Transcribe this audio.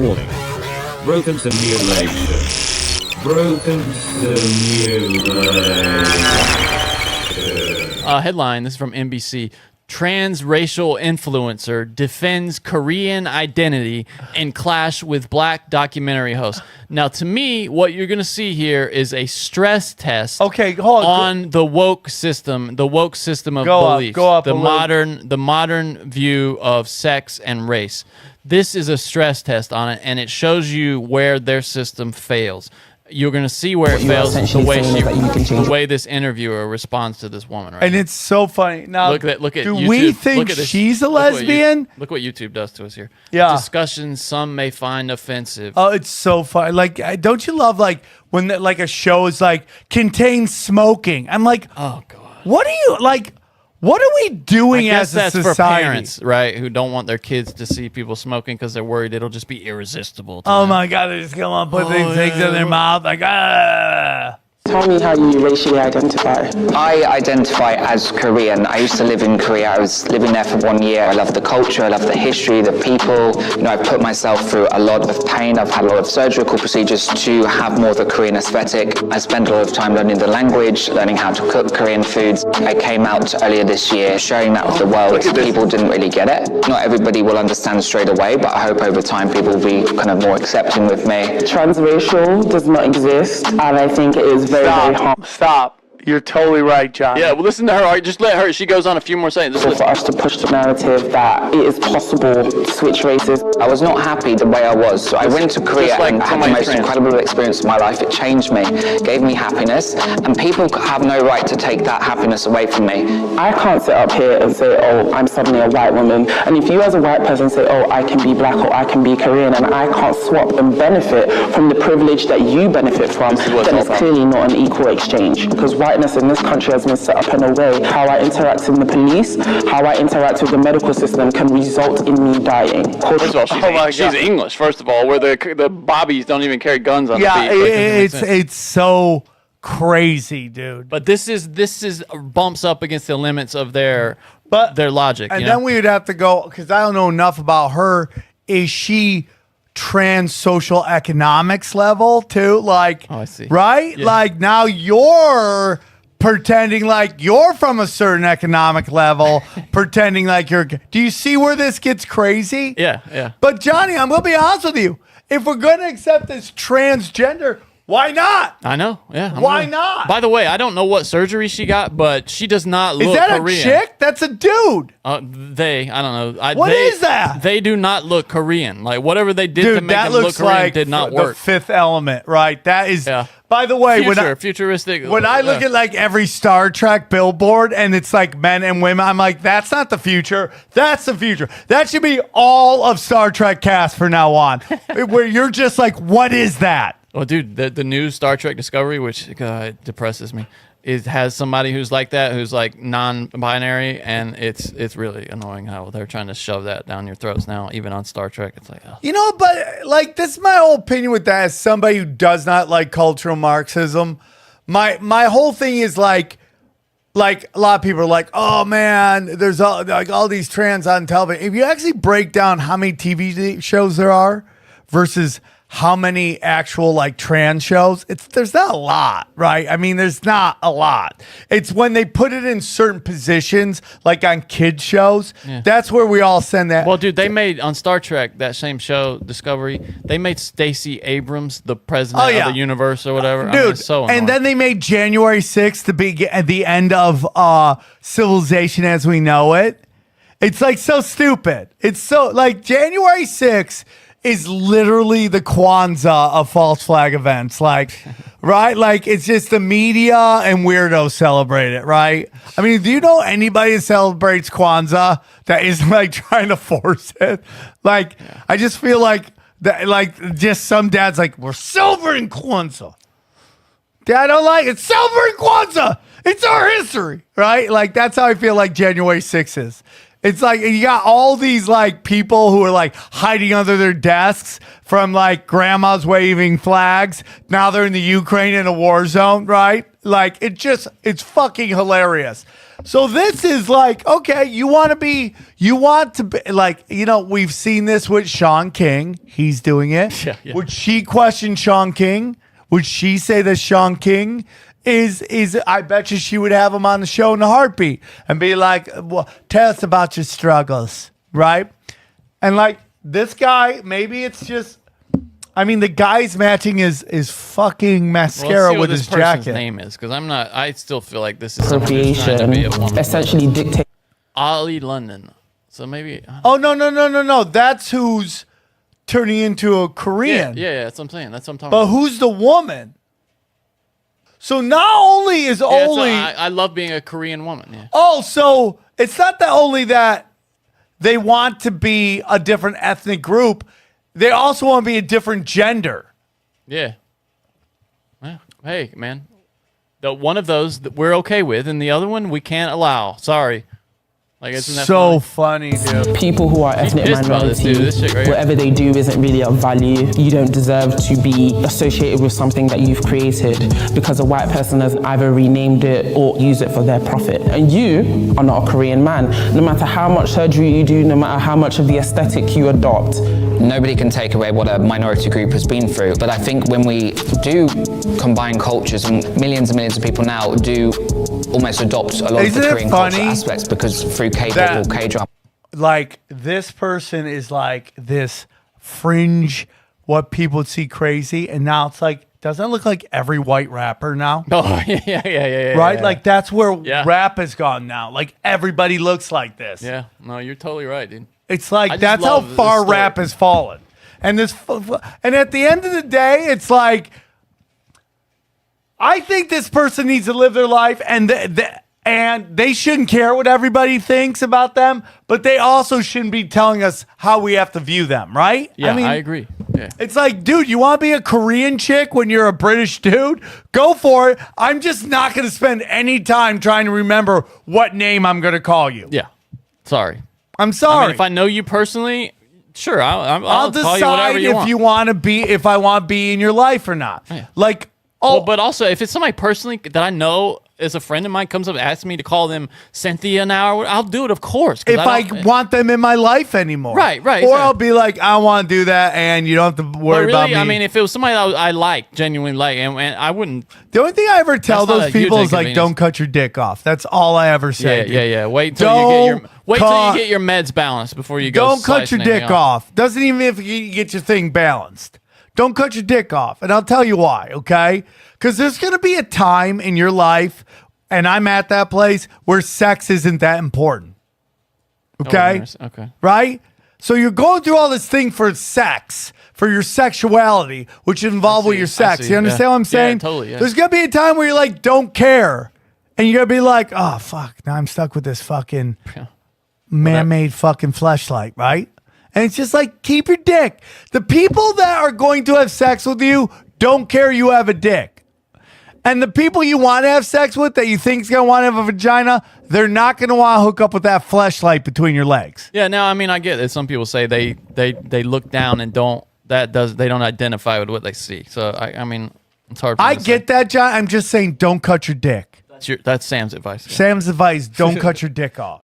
Warning. Broken simulation. Broken simulation. Headline, this is from NBC. Transracial influencer defends Korean identity in clash with black documentary host. Now, to me, what you're going to see here is a stress test on the woke system of beliefs. The modern view of sex and race. This is a stress test on it, and it shows you where their system fails. You're going to see where it fails the way this interviewer responds to this woman, right? And it's so funny. Now, look at do YouTube. We think she's a lesbian? Look what YouTube does to us here. Yeah. Discussions some may find offensive. Oh, it's so funny. Like, don't you love when a show is contains smoking? I'm like, oh God, what are you like? What are we doing as a society? For parents, right, who don't want their kids to see people smoking because they're worried it'll just be irresistible to them. My God, they just come on, put these things in their mouth, Tell me how you racially identify. I identify as Korean. I used to live in Korea. I was living there for 1 year. I love the culture. I love the history, the people. I put myself through a lot of pain. I've had a lot of surgical procedures to have more of a Korean aesthetic. I spent a lot of time learning the language, learning how to cook Korean foods. I came out earlier this year sharing that with the world. People didn't really get it. Not everybody will understand straight away, but I hope over time people will be kind of more accepting with me. Transracial does not exist, and I think it is very harmful. Stop. You're totally right, John. Yeah, well, listen to her. All right, just let her. She goes on a few more seconds. For us to push the narrative that it is possible to switch races. I was not happy the way I was, so I went to Korea and had the most incredible experience of my life. It changed me, gave me happiness, and people have no right to take that happiness away from me. I can't sit up here and say, oh, I'm suddenly a white woman, and if you as a white person say, oh, I can be black or I can be Korean, and I can't swap and benefit from the privilege that you benefit from, then it's clearly not an equal exchange, because whiteness in this country has been set up in a way how I interact in the police, how I interact with the medical system can result in me dying. First of all, she's English, first of all, where the bobbies don't even carry guns on the feet. It's so crazy, dude. But this is bumps up against the limits of their logic. And then we would have to go, because I don't know enough about her. Is she trans social economics level too? I see. Right? Yeah. Now you're pretending like you're from a certain economic level, pretending like you're. Do you see where this gets crazy? Yeah. But Johnny, I'm going to be honest with you. If we're going to accept this transgender, why not? I know. Yeah. Why not? By the way, I don't know what surgery she got, but she does not look Korean. Is that a chick? That's a dude. I don't know. What is that? They do not look Korean. Whatever they did to make them look Korean did not work. The Fifth Element, right? That is. Yeah. By the way, futuristic. When I look at every Star Trek billboard and it's men and women, I'm like, that's not the future. That's the future. That should be all of Star Trek cast from now on. Where you're just like, what is that? Well, dude, the new Star Trek Discovery, which depresses me, has somebody who's like that, who's non-binary, and it's really annoying how they're trying to shove that down your throats now, even on Star Trek. It's like, oh. But this is my whole opinion with that. As somebody who does not like cultural Marxism, my whole thing is like a lot of people are like, oh man, there's all these trans on television. If you actually break down how many TV shows there are versus how many actual trans shows, there's not a lot, right? I mean, there's not a lot. It's when they put it in certain positions, like on kids shows, that's where we all send that. Well, dude, they made on Star Trek, that same show, Discovery, they made Stacey Abrams the president of the universe or whatever. Dude, I mean, it's so annoying. And then they made January 6th to be at the end of civilization as we know it. It's so stupid. It's so January 6th is literally the Kwanzaa of false flag events. Right? It's just the media and weirdos celebrate it, right? I mean, do you know anybody that celebrates Kwanzaa that isn't trying to force it? I just feel that, just some dad's we're celebrating Kwanzaa. Dad, I don't like it. Celebrating Kwanzaa. It's our history, right? That's how I feel January 6th is. It's you got all these people who are hiding under their desks from grandmas waving flags. Now they're in the Ukraine in a war zone, right? It's fucking hilarious. So this is like, okay, you want to be like, we've seen this with Shawn King. He's doing it. Yeah, yeah. Would she question Shawn King? Would she say that Shawn King is I bet you she would have him on the show in a heartbeat and be like, well, tell us about your struggles, right? And like this guy, maybe it's just, I mean, the guy's matching is fucking mascara with his jacket. Name is because I still feel like this is someone who's trying to be a woman. Essentially dictate. Ollie London. So maybe. Oh no! That's who's turning into a Korean. Yeah. That's what I'm saying. That's what I'm talking But about. who's the woman? So not only is only. I love being a Korean woman. Yeah. Oh, so it's not that only that they want to be a different ethnic group, they also want to be a different gender. Yeah. Well, hey, man. The one of those that we're okay with, and the other one we can't allow. Sorry. Like, isn't that so funny, dude. People who are ethnic pissed about this, minority, dude. This shit right here. whatever they do isn't really of value. You don't deserve to be associated with something that you've created because a white person has either renamed it or used it for their profit. And you are not a Korean man. No matter how much surgery you do, no matter how much of the aesthetic you adopt. Nobody can take away what a minority group has been through. But I think when we do combine cultures, and millions of people now do almost adopt a lot of the Korean cultural aspects because through K-pop or K-drama. Like, this person is like this fringe, what people would see crazy, and now it's like, doesn't it look like every white rapper now? Oh, yeah. Right? Yeah. Like, that's where Yeah. rap has gone now. Like, everybody looks like this. Yeah. No, you're totally right, dude. It's I like, just that's how love this far story. rap has fallen. And and at the end of the day, it's like, I think this person needs to live their life, and they shouldn't care what everybody thinks about them, but they also shouldn't be telling us how we have to view them, right? Yeah, I mean, I agree. Yeah. it's like, dude, you want to be a Korean chick when you're a British dude? Go for it. I'm just not going to spend any time trying to remember what name I'm going to call you. Yeah. Sorry. I'm sorry. I mean, if I know you personally, sure, I'll call decide you whatever you if want. you want to be, if I want to be in your life or not. Yeah. Like, Well, but also, if it's somebody personally that I know is a friend of mine comes up and asks me to call them Cynthia now, I'll do it, of course. if I want them in my life anymore. Right, Or exactly. I'll be like, I want to do that, and you don't have to worry But about really, me. I mean, if it was somebody that I like, genuinely like, and I wouldn't. The only thing I ever tell That's not those a huge people is like, inconvenience. don't cut your dick off. That's all I ever say. Yeah. dude. Wait till you Don't get your meds balanced before you go. Don't cut your slicing anything dick off. Doesn't even if you get your thing balanced. Don't cut your dick off. And I'll tell you why, okay? Because there's going to be a time in your life, and I'm at that place, where sex isn't that important. Okay? Okay. Right? So you're going through all this thing for sex, for your sexuality, which is involved with your sex. see, You understand yeah. what I'm saying? Yeah, totally, yeah. There's going to be a time where you're like, don't care. And you're going to be like, oh, fuck. Now I'm stuck with this fucking man-made fucking fleshlight, right? And it's just like, keep your dick. The people that are going to have sex with you don't care you have a dick. And the people you want to have sex with that you think is going to want to have a vagina, they're not going to want to hook up with that fleshlight between your legs. Yeah, no, I mean, I get it. Some people say they look down and they don't identify with what they see. So I mean, it's hard for me I to get that, John. I'm just saying, don't cut your dick. say. That's Sam's advice. Yeah. Sam's advice, don't cut your dick off.